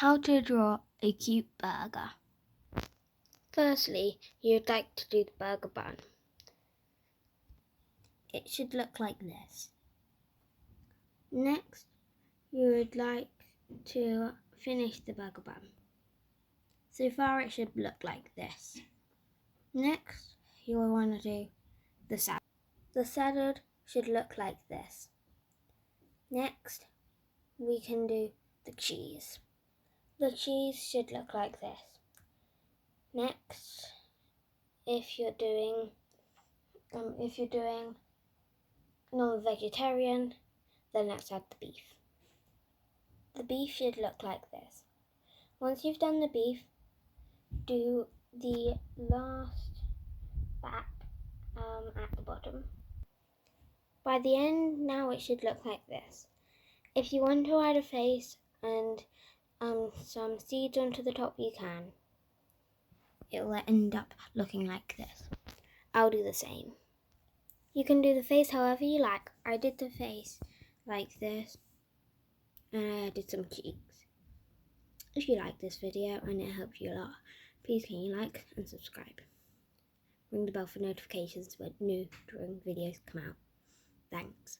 How to draw a cute burger. Firstly, you'd like to do the burger bun. It should look like this. Next, you would like to finish the burger bun. So far it should look like this. Next, you will want to do the salad. The salad should look like this. Next, we can do the cheese. The cheese should look like this. Next, if you're doing non-vegetarian, then let's add the beef. The beef should look like this. Once you've done the beef, do the last back at the bottom. By the end, now it should look like this. If you want to add a face and some seeds onto the top, you can. It will end up looking like this. I'll do the same. You can do the face however you like. I did the face like this, and I added some cheeks. If you like this video and it helped you a lot, please can you like and subscribe. Ring the bell for notifications when new drawing videos come out. Thanks.